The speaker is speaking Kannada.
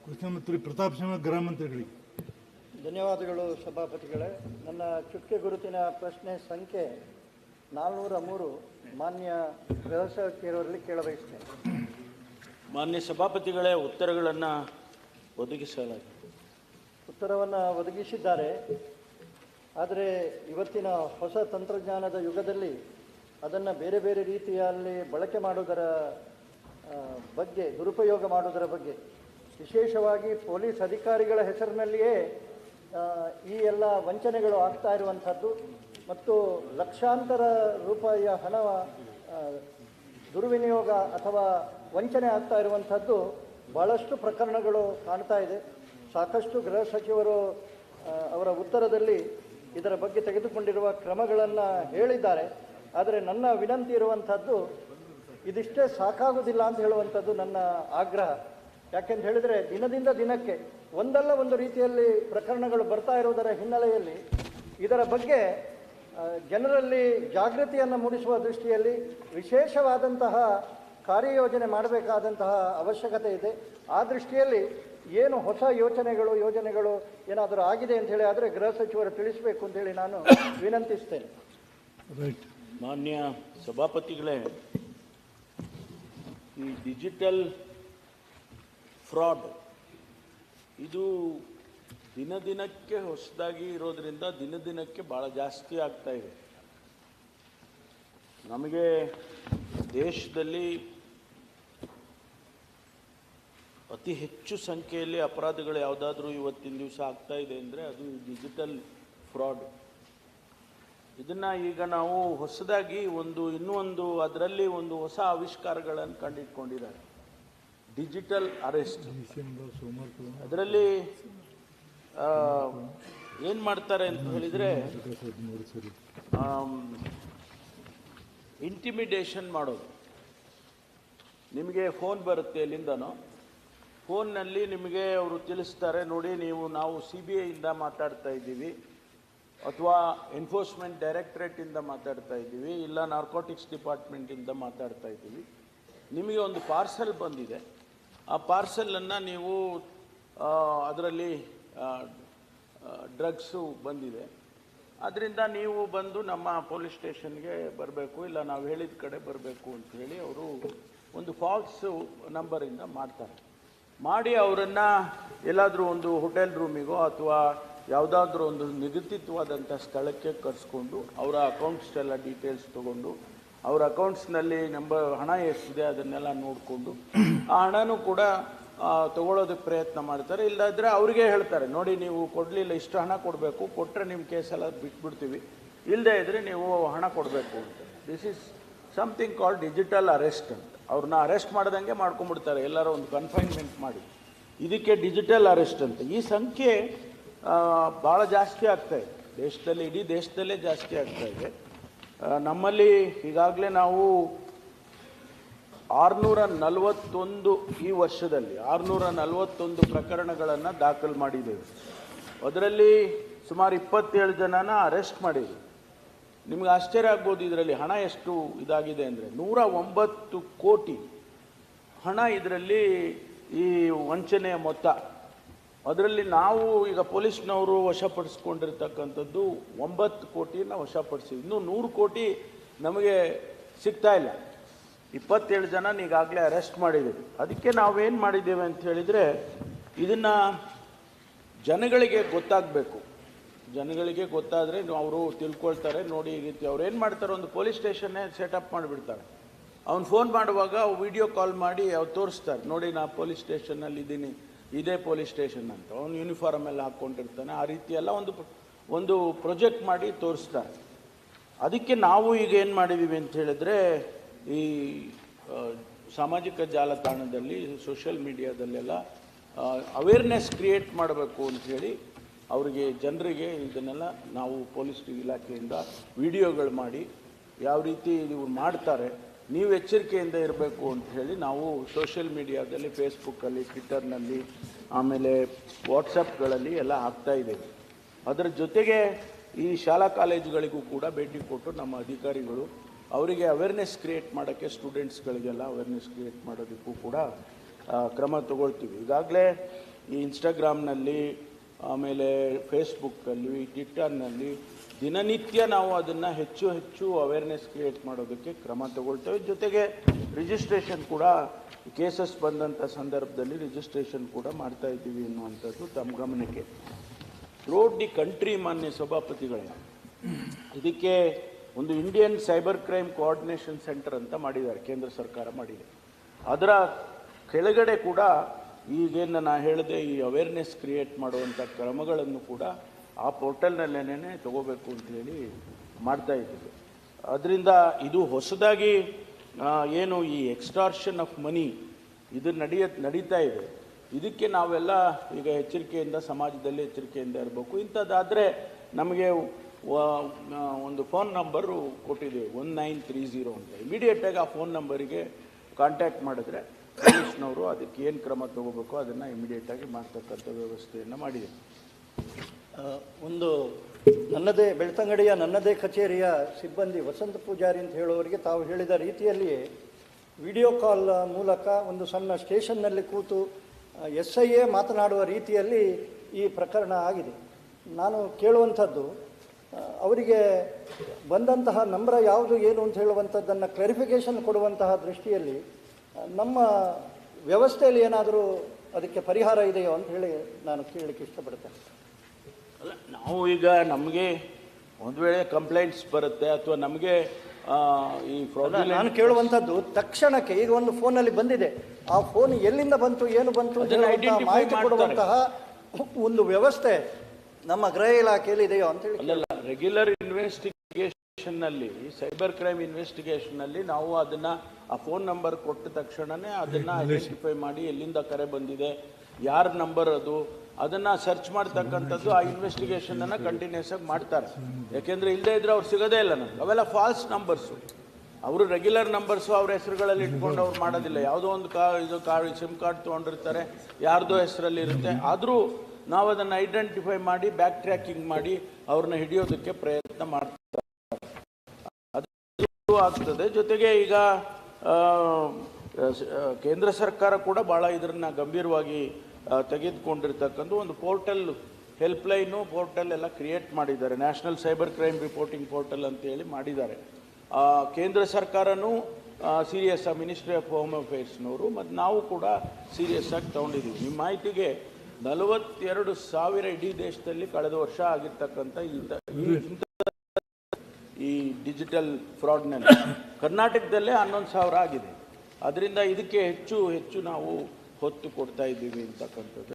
ಕೃಷಿ ಮಂತ್ರಿ ಪ್ರತಾಪ್ ಸಿಂಹ ಗೃಹ ಮಂತ್ರಿಗಳಿಗೆ. ಧನ್ಯವಾದಗಳು ಸಭಾಪತಿಗಳೇ. ನನ್ನ ಚುಕ್ಕೆ ಗುರುತಿನ ಪ್ರಶ್ನೆ ಸಂಖ್ಯೆ 403 ಮಾನ್ಯ ಗೃಹ ಸಚಿವರಲ್ಲಿ ಕೇಳಬಯಸ್ತೇನೆ. ಮಾನ್ಯ ಸಭಾಪತಿಗಳೇ, ಉತ್ತರಗಳನ್ನು ಒದಗಿಸಲಾಗಿದೆ. ಉತ್ತರವನ್ನು ಒದಗಿಸಿದ್ದಾರೆ. ಆದರೆ ಇವತ್ತಿನ ಹೊಸ ತಂತ್ರಜ್ಞಾನದ ಯುಗದಲ್ಲಿ ಅದನ್ನು ಬೇರೆ ಬೇರೆ ರೀತಿಯಲ್ಲಿ ಬಳಕೆ ಮಾಡುವುದರ ಬಗ್ಗೆ, ದುರುಪಯೋಗ ಮಾಡುವುದರ ಬಗ್ಗೆ, ವಿಶೇಷವಾಗಿ ಪೊಲೀಸ್ ಅಧಿಕಾರಿಗಳ ಹೆಸರಿನಲ್ಲಿಯೇ ಈ ಎಲ್ಲ ವಂಚನೆಗಳು ಆಗ್ತಾ ಇರುವಂಥದ್ದು ಮತ್ತು ಲಕ್ಷಾಂತರ ರೂಪಾಯಿಯ ಹಣ ದುರ್ವಿನಿಯೋಗ ಅಥವಾ ವಂಚನೆ ಆಗ್ತಾ ಇರುವಂಥದ್ದು ಭಾಳಷ್ಟು ಪ್ರಕರಣಗಳು ಕಾಣ್ತಾ ಇದೆ. ಸಾಕಷ್ಟು ಗೃಹ ಸಚಿವರು ಅವರ ಉತ್ತರದಲ್ಲಿ ಇದರ ಬಗ್ಗೆ ತೆಗೆದುಕೊಂಡಿರುವ ಕ್ರಮಗಳನ್ನು ಹೇಳಿದ್ದಾರೆ. ಆದರೆ ನನ್ನ ವಿನಂತಿ ಇರುವಂಥದ್ದು, ಇದಿಷ್ಟೇ ಸಾಕಾಗುವುದಿಲ್ಲ ಅಂತ ಹೇಳುವಂಥದ್ದು ನನ್ನ ಆಗ್ರಹ. ಯಾಕೆಂತ ಹೇಳಿದರೆ ದಿನದಿಂದ ದಿನಕ್ಕೆ ಒಂದಲ್ಲ ಒಂದು ರೀತಿಯಲ್ಲಿ ಪ್ರಕರಣಗಳು ಬರ್ತಾ ಇರುವುದರ ಹಿನ್ನೆಲೆಯಲ್ಲಿ ಇದರ ಬಗ್ಗೆ ಜನರಲ್ಲಿ ಜಾಗೃತಿಯನ್ನು ಮೂಡಿಸುವ ದೃಷ್ಟಿಯಲ್ಲಿ ವಿಶೇಷವಾದಂತಹ ಕಾರ್ಯಯೋಜನೆ ಮಾಡಬೇಕಾದಂತಹ ಅವಶ್ಯಕತೆ ಇದೆ. ಆ ದೃಷ್ಟಿಯಲ್ಲಿ ಏನು ಹೊಸ ಯೋಜನೆಗಳು ಏನಾದರೂ ಆಗಿದೆ ಅಂತ ಹೇಳಿ ಆದರೆ ಗೃಹ ಸಚಿವರು ತಿಳಿಸಬೇಕು ಅಂತೇಳಿ ನಾನು ವಿನಂತಿಸ್ತೇನೆ. ಮಾನ್ಯ ಸಭಾಪತಿಗಳೇ, ಈ ಡಿಜಿಟಲ್ ಫ್ರಾಡ್ ಇದು ದಿನಕ್ಕೆ ಹೊಸದಾಗಿ ಇರೋದ್ರಿಂದ ದಿನಕ್ಕೆ ಭಾಳ ಜಾಸ್ತಿ ಆಗ್ತಾ ಇದೆ. ನಮಗೆ ದೇಶದಲ್ಲಿ ಅತಿ ಹೆಚ್ಚು ಸಂಖ್ಯೆಯಲ್ಲಿ ಅಪರಾಧಗಳು ಯಾವುದಾದ್ರೂ ಇವತ್ತಿನ ದಿವಸ ಆಗ್ತಾ ಇದೆ ಅಂದರೆ ಅದು ಡಿಜಿಟಲ್ ಫ್ರಾಡ್. ಇದನ್ನು ಈಗ ನಾವು ಹೊಸದಾಗಿ ಇನ್ನೂ ಒಂದು ಅದರಲ್ಲಿ ಒಂದು ಹೊಸ ಆವಿಷ್ಕಾರಗಳನ್ನು ಕಂಡಿಟ್ಕೊಂಡಿದ್ದಾರೆ, ಡಿಜಿಟಲ್ ಅರೆಸ್ಟ್. ಅದರಲ್ಲಿ ಏನು ಮಾಡ್ತಾರೆ ಅಂತ ಹೇಳಿದರೆ, ಇಂಟಿಮಿಡೇಷನ್ ಮಾಡೋದು. ನಿಮಗೆ ಫೋನ್ ಬರುತ್ತೆ ಎಲ್ಲಿಂದನೋ, ಫೋನ್ನಲ್ಲಿ ನಿಮಗೆ ಅವರು ತಿಳಿಸ್ತಾರೆ, ನೋಡಿ ನಾವು CBIಯಿಂದ ಮಾತಾಡ್ತಾ ಇದ್ದೀವಿ, ಅಥವಾ ಎನ್ಫೋರ್ಸ್ಮೆಂಟ್ ಡೈರೆಕ್ಟರೇಟಿಂದ ಮಾತಾಡ್ತಾ ಇದ್ದೀವಿ, ಇಲ್ಲ ನಾರ್ಕೋಟಿಕ್ಸ್ ಡಿಪಾರ್ಟ್ಮೆಂಟಿಂದ ಮಾತಾಡ್ತಾ ಇದ್ದೀವಿ, ನಿಮಗೆ ಒಂದು ಪಾರ್ಸೆಲ್ ಬಂದಿದೆ, ಆ ಪಾರ್ಸೆಲನ್ನು ನೀವು ಅದರಲ್ಲಿ ಡ್ರಗ್ಸು ಬಂದಿದೆ, ಅದರಿಂದ ನೀವು ಬಂದು ನಮ್ಮ ಪೊಲೀಸ್ ಸ್ಟೇಷನ್ಗೆ ಬರಬೇಕು, ಇಲ್ಲ ನಾವು ಹೇಳಿದ ಕಡೆ ಬರಬೇಕು ಅಂತ ಹೇಳಿ ಅವರು ಒಂದು ಫಾಲ್ಸು ನಂಬರಿಂದ ಮಾಡಿ ಅವರನ್ನು ಎಲ್ಲಾದರೂ ಒಂದು ಹೋಟೆಲ್ ರೂಮಿಗೋ ಅಥವಾ ಯಾವುದಾದ್ರೂ ಒಂದು ನಿಗದಿತವಾದಂಥ ಸ್ಥಳಕ್ಕೆ ಕರೆಸ್ಕೊಂಡು ಅವರ ಅಕೌಂಟ್ಸ್ ಎಲ್ಲ ಡೀಟೇಲ್ಸ್ ತೊಗೊಂಡು ಅವರ ಅಕೌಂಟ್ಸ್ನಲ್ಲಿ ಹಣ ಎಷ್ಟಿದೆ ಅದನ್ನೆಲ್ಲ ನೋಡಿಕೊಂಡು ಆ ಹಣನೂ ಕೂಡ ತೊಗೊಳೋದಕ್ಕೆ ಪ್ರಯತ್ನ ಮಾಡ್ತಾರೆ. ಇಲ್ಲದಿದ್ದರೆ ಅವರಿಗೆ ಹೇಳ್ತಾರೆ, ನೋಡಿ ನೀವು ಕೊಡಲಿಲ್ಲ, ಇಷ್ಟು ಹಣ ಕೊಡಬೇಕು, ಕೊಟ್ಟರೆ ನಿಮ್ಮ ಕೇಸೆಲ್ಲ ಬಿಟ್ಬಿಡ್ತೀವಿ, ಇಲ್ಲದೇ ಇದ್ದರೆ ನೀವು ಹಣ ಕೊಡಬೇಕು ಅಂತ. This is something called digital arrest ಅಂತ. ಅವ್ರನ್ನ ಅರೆಸ್ಟ್ ಮಾಡ್ದಂಗೆ ಮಾಡ್ಕೊಂಡ್ಬಿಡ್ತಾರೆ, ಎಲ್ಲರೂ ಒಂದು ಕನ್ಫೈನ್ಮೆಂಟ್ ಮಾಡಿ. ಇದಕ್ಕೆ ಡಿಜಿಟಲ್ ಅರೆಸ್ಟ್ ಅಂತ. ಈ ಸಂಖ್ಯೆ ಭಾಳ ಜಾಸ್ತಿ ಆಗ್ತಾಯಿದೆ ದೇಶದಲ್ಲಿ, ಇಡೀ ದೇಶದಲ್ಲೇ ಜಾಸ್ತಿ ಆಗ್ತಾಯಿದೆ. ನಮ್ಮಲ್ಲಿ ಈಗಾಗಲೇ ನಾವು 641 ಈ ವರ್ಷದಲ್ಲಿ 641 ಪ್ರಕರಣಗಳನ್ನು ದಾಖಲು ಮಾಡಿದ್ದೇವೆ. ಅದರಲ್ಲಿ ಸುಮಾರು 27 ಜನನ ಅರೆಸ್ಟ್ ಮಾಡಿದ್ದೀವಿ. ನಿಮ್ಗೆ ಆಶ್ಚರ್ಯ ಆಗ್ಬೋದು, ಇದರಲ್ಲಿ ಹಣ ಎಷ್ಟು ಇದಾಗಿದೆ ಅಂದರೆ 109 ಕೋಟಿ ಹಣ ಇದರಲ್ಲಿ ಈ ವಂಚನೆಯ ಮೊತ್ತ. ಅದರಲ್ಲಿ ನಾವು ಈಗ ಪೊಲೀಸ್ನವರು ವಶಪಡಿಸ್ಕೊಂಡಿರ್ತಕ್ಕಂಥದ್ದು 9 ಕೋಟಿನ ವಶಪಡಿಸಿದ್ವಿ. ಇನ್ನೂ 100 ಕೋಟಿ ನಮಗೆ ಸಿಗ್ತಾ ಇಲ್ಲ. 27 ಜನ ಈಗಾಗಲೇ ಅರೆಸ್ಟ್ ಮಾಡಿದ್ದೀವಿ. ಅದಕ್ಕೆ ನಾವೇನು ಮಾಡಿದ್ದೇವೆ ಅಂತ ಹೇಳಿದರೆ, ಇದನ್ನು ಜನಗಳಿಗೆ ಗೊತ್ತಾಗಬೇಕು. ಜನಗಳಿಗೆ ಗೊತ್ತಾದರೆ ಅವರು ತಿಳ್ಕೊಳ್ತಾರೆ. ನೋಡಿ ಈ ರೀತಿ ಅವ್ರು ಏನು ಮಾಡ್ತಾರೆ, ಒಂದು ಪೊಲೀಸ್ ಸ್ಟೇಷನ್ನೇ ಸೆಟಪ್ ಮಾಡಿಬಿಡ್ತಾರೆ. ಅವ್ನು ಫೋನ್ ಮಾಡುವಾಗ ವಿಡಿಯೋ ಕಾಲ್ ಮಾಡಿ ಅವ್ರು ತೋರಿಸ್ತಾರೆ, ನೋಡಿ ನಾ ಪೊಲೀಸ್ ಸ್ಟೇಷನ್ನಲ್ಲಿ ಇದ್ದೀನಿ, ಇದೇ ಪೊಲೀಸ್ ಸ್ಟೇಷನ್ ಅಂತ. ಅವನು ಯೂನಿಫಾರ್ಮ್ ಎಲ್ಲ ಹಾಕ್ಕೊಂಡಿರ್ತಾನೆ. ಆ ರೀತಿ ಎಲ್ಲ ಒಂದು ಪ್ರೊಜೆಕ್ಟ್ ಮಾಡಿ ತೋರಿಸ್ತಾರೆ. ಅದಕ್ಕೆ ನಾವು ಈಗ ಏನು ಮಾಡಿದ್ದೀವಿ ಅಂತ ಹೇಳಿದ್ರೆ, ಈ ಸಾಮಾಜಿಕ ಜಾಲತಾಣದಲ್ಲಿ, ಸೋಷಿಯಲ್ ಮೀಡಿಯಾದಲ್ಲೆಲ್ಲ ಅವೇರ್ನೆಸ್ ಕ್ರಿಯೇಟ್ ಮಾಡಬೇಕು ಅಂಥೇಳಿ ಅವರಿಗೆ, ಜನರಿಗೆ ಇದನ್ನೆಲ್ಲ ನಾವು ಪೊಲೀಸ್ ಇಲಾಖೆಯಿಂದ ವಿಡಿಯೋಗಳು ಮಾಡಿ ಯಾವ ರೀತಿ ಇವ್ರು ಮಾಡ್ತಾರೆ, ನೀವು ಎಚ್ಚರಿಕೆಯಿಂದ ಇರಬೇಕು ಅಂತ ಹೇಳಿ ನಾವು ಸೋಷಿಯಲ್ ಮೀಡಿಯಾದಲ್ಲಿ, ಫೇಸ್ಬುಕ್ಕಲ್ಲಿ, ಟ್ವಿಟ್ಟರ್ನಲ್ಲಿ, ಆಮೇಲೆ ವಾಟ್ಸಪ್ಗಳಲ್ಲಿ ಎಲ್ಲ ಹಾಕ್ತಾಯಿದ್ದೇವೆ. ಅದರ ಜೊತೆಗೆ ಈ ಶಾಲಾ ಕಾಲೇಜುಗಳಿಗೂ ಕೂಡ ಭೇಟಿ ಕೊಟ್ಟು ನಮ್ಮ ಅಧಿಕಾರಿಗಳು ಅವರಿಗೆ ಅವೇರ್ನೆಸ್ ಕ್ರಿಯೇಟ್ ಮಾಡೋಕ್ಕೆ, ಸ್ಟೂಡೆಂಟ್ಸ್ಗಳಿಗೆಲ್ಲ ಅವೇರ್ನೆಸ್ ಕ್ರಿಯೇಟ್ ಮಾಡೋದಕ್ಕೂ ಕೂಡ ಕ್ರಮ ತಗೊಳ್ತೀವಿ. ಈಗಾಗಲೇ ಈ ಇನ್ಸ್ಟಾಗ್ರಾಮ್ನಲ್ಲಿ, ಆಮೇಲೆ ಫೇಸ್ಬುಕ್ಕಲ್ಲಿ, ಟ್ವಿಟ್ಟರ್ನಲ್ಲಿ ದಿನನಿತ್ಯ ನಾವು ಅದನ್ನು ಹೆಚ್ಚು ಹೆಚ್ಚು ಅವೇರ್ನೆಸ್ ಕ್ರಿಯೇಟ್ ಮಾಡೋದಕ್ಕೆ ಕ್ರಮ ತಗೊಳ್ತೇವೆ. ಜೊತೆಗೆ ರಿಜಿಸ್ಟ್ರೇಷನ್ ಕೂಡ, ಕೇಸಸ್ ಬಂದಂಥ ಸಂದರ್ಭದಲ್ಲಿ ರಿಜಿಸ್ಟ್ರೇಷನ್ ಕೂಡ ಮಾಡ್ತಾ ಇದ್ದೀವಿ ಅನ್ನುವಂಥದ್ದು ತಮ್ಮ ಗಮನಕ್ಕೆ. ಥ್ರೂಔಟ್ ದಿ ಕಂಟ್ರಿ ಮಾನ್ಯ ಸಭಾಪತಿಗಳೇ, ಇದಕ್ಕೆ ಒಂದು Indian cyber crime coordination centre ಅಂತ ಮಾಡಿದ್ದಾರೆ, ಕೇಂದ್ರ ಸರ್ಕಾರ ಮಾಡಿದೆ. ಅದರ ಕೆಳಗಡೆ ಕೂಡ ಈಗೇನು ನಾನು ಹೇಳಿದೆ, ಈ ಅವೇರ್ನೆಸ್ ಕ್ರಿಯೇಟ್ ಮಾಡುವಂಥ ಕ್ರಮಗಳನ್ನು ಕೂಡ ಆ ಪೋರ್ಟಲ್ನಲ್ಲೇನೇ ತಗೋಬೇಕು ಅಂತೇಳಿ ಮಾಡ್ತಾ ಇದ್ದೀವಿ. ಅದರಿಂದ ಇದು ಹೊಸದಾಗಿ ಏನು ಈ ಎಕ್ಸ್ಟಾರ್ಷನ್ ಆಫ್ ಮನಿ ಇದು ನಡೀತಾ ಇದೆ, ಇದಕ್ಕೆ ನಾವೆಲ್ಲ ಈಗ ಎಚ್ಚರಿಕೆಯಿಂದ, ಸಮಾಜದಲ್ಲಿ ಎಚ್ಚರಿಕೆಯಿಂದ ಇರಬೇಕು. ಇಂಥದ್ದಾದರೆ ನಮಗೆ ಒಂದು ಫೋನ್ ನಂಬರು ಕೊಟ್ಟಿದ್ದೀವಿ 1930 ಅಂತ. ಇಮಿಡಿಯೇಟಾಗಿ ಆ ಫೋನ್ ನಂಬರಿಗೆ ಕಾಂಟ್ಯಾಕ್ಟ್ ಮಾಡಿದ್ರೆ ಪೊಲೀಸ್ನವರು ಅದಕ್ಕೆ ಏನು ಕ್ರಮ ತಗೋಬೇಕು ಅದನ್ನು ಇಮಿಡಿಯೇಟಾಗಿ ಮಾಡ್ತಕ್ಕಂಥ ವ್ಯವಸ್ಥೆಯನ್ನು ಮಾಡಿದೆ. ಒಂದು ಬೆಳ್ತಂಗಡಿಯ ನನ್ನದೇ ಕಚೇರಿಯ ಸಿಬ್ಬಂದಿ ವಸಂತ ಪೂಜಾರಿ ಅಂತ ಹೇಳುವವರಿಗೆ ತಾವು ಹೇಳಿದ ರೀತಿಯಲ್ಲಿಯೇ ವಿಡಿಯೋ ಕಾಲ್ ಮೂಲಕ ಒಂದು ಸಣ್ಣ ಸ್ಟೇಷನ್ನಲ್ಲಿ ಕೂತು SIA ಮಾತನಾಡುವ ರೀತಿಯಲ್ಲಿ ಈ ಪ್ರಕರಣ ಆಗಿದೆ. ನಾನು ಕೇಳುವಂಥದ್ದು, ಅವರಿಗೆ ಬಂದಂತಹ ನಂಬರ ಯಾವುದು ಏನು ಅಂತ ಹೇಳುವಂಥದ್ದನ್ನು ಕ್ಲಾರಿಫಿಕೇಷನ್ ಕೊಡುವಂತಹ ದೃಷ್ಟಿಯಲ್ಲಿ ನಮ್ಮ ವ್ಯವಸ್ಥೆಯಲ್ಲಿ ಏನಾದರೂ ಅದಕ್ಕೆ ಪರಿಹಾರ ಇದೆಯೋ ಅಂತ ಹೇಳಿ ನಾನು ಕೇಳಲಿಕ್ಕೆ ಇಷ್ಟಪಡ್ತೇನೆ. ಅಲ್ಲ, ನಾವು ಈಗ ನಮಗೆ ಒಂದು ವೇಳೆ ಕಂಪ್ಲೇಂಟ್ಸ್ ಬರುತ್ತೆ ಅಥವಾ ನಮಗೆ ಈ ನಾನು ಕೇಳುವಂಥದ್ದು ತಕ್ಷಣಕ್ಕೆ ಈಗ ಒಂದು ಫೋನಲ್ಲಿ ಬಂದಿದೆ, ಆ ಫೋನ್ ಎಲ್ಲಿಂದ ಬಂತು, ಏನು ಬಂತು ಮಾಹಿತಿ ಕೊಡುವಂತಹ ಒಂದು ವ್ಯವಸ್ಥೆ ನಮ್ಮ ಗೃಹ ಇಲಾಖೆಯಲ್ಲಿ ಇದೆಯೋ ಅಂತ ಹೇಳಿ. ಅಲ್ಲಲ್ಲ, ರೆಗ್ಯುಲರ್ ಇನ್ವೆಸ್ಟಿಗೇಷನ್ನಲ್ಲಿ, ಸೈಬರ್ ಕ್ರೈಮ್ ಇನ್ವೆಸ್ಟಿಗೇಷನ್ನಲ್ಲಿ ನಾವು ಅದನ್ನು ಆ ಫೋನ್ ನಂಬರ್ ಕೊಟ್ಟ ತಕ್ಷಣವೇ ಅದನ್ನು ಐಡೆಂಟಿಫೈ ಮಾಡಿ ಎಲ್ಲಿಂದ ಕರೆ ಬಂದಿದೆ, ಯಾರ ನಂಬರ್ ಅದು, ಅದನ್ನು ಸರ್ಚ್ ಮಾಡ್ತಕ್ಕಂಥದ್ದು ಆ ಇನ್ವೆಸ್ಟಿಗೇಷನನ್ನು ಕಂಟಿನ್ಯೂಸ್ ಆಗಿ ಮಾಡ್ತಾರೆ. ಯಾಕೆಂದರೆ ಇಲ್ಲದೇ ಇದ್ದರೆ ಅವ್ರು ಸಿಗೋದೇ ಇಲ್ಲ ನಮ್ಗೆ. ಅವೆಲ್ಲ ಫಾಲ್ಸ್ ನಂಬರ್ಸು, ಅವರು ರೆಗ್ಯುಲರ್ ನಂಬರ್ಸು ಅವ್ರ ಹೆಸರುಗಳಲ್ಲಿ ಇಟ್ಕೊಂಡು ಅವ್ರು ಮಾಡೋದಿಲ್ಲ. ಯಾವುದೋ ಒಂದು ಸಿಮ್ ಕಾರ್ಡ್ ತೊಗೊಂಡಿರ್ತಾರೆ, ಯಾರ್ದೋ ಹೆಸರಲ್ಲಿ ಇರುತ್ತೆ. ಆದರೂ ನಾವು ಅದನ್ನು ಐಡೆಂಟಿಫೈ ಮಾಡಿ ಬ್ಯಾಕ್ ಟ್ರ್ಯಾಕಿಂಗ್ ಮಾಡಿ ಅವ್ರನ್ನ ಹಿಡಿಯೋದಕ್ಕೆ ಪ್ರಯತ್ನ ಮಾಡ್ತಾರೆ, ಅದು ಆಗ್ತದೆ. ಜೊತೆಗೆ ಈಗ ಕೇಂದ್ರ ಸರ್ಕಾರ ಕೂಡ ಭಾಳ ಇದನ್ನು ಗಂಭೀರವಾಗಿ ತೆಗೆದುಕೊಂಡಿರ್ತಕ್ಕಂಥ ಒಂದು ಪೋರ್ಟಲ್, ಹೆಲ್ಪ್ಲೈನು ಪೋರ್ಟಲ್ ಎಲ್ಲ ಕ್ರಿಯೇಟ್ ಮಾಡಿದ್ದಾರೆ. National cyber crime reporting portal ಅಂತೇಳಿ ಮಾಡಿದ್ದಾರೆ. ಕೇಂದ್ರ ಸರ್ಕಾರನೂ ಸೀರಿಯಸ್ ಆಗಿ, ಮಿನಿಸ್ಟ್ರಿ ಆಫ್ ಹೋಮ್ ಅಫೇರ್ಸ್ನವರು ಮತ್ತು ನಾವು ಕೂಡ ಸೀರಿಯಸ್ ಆಗಿ ತೊಗೊಂಡಿದ್ದೀವಿ. ನಿಮ್ಮ ಮಾಹಿತಿಗೆ 42,000 ಇಡೀ ದೇಶದಲ್ಲಿ ಕಳೆದ ವರ್ಷ ಆಗಿರ್ತಕ್ಕಂಥ ಈ ಡಿಜಿಟಲ್ ಫ್ರಾಡ್ನಲ್ಲಿ ಕರ್ನಾಟಕದಲ್ಲೇ 11,000 ಆಗಿದೆ. ಅದರಿಂದ ಇದಕ್ಕೆ ಹೆಚ್ಚು ಹೆಚ್ಚು ನಾವು ಹೊತ್ತು ಕೊಡ್ತಾ ಇದ್ದೀವಿ ಅಂತಕ್ಕಂಥದ್ದು.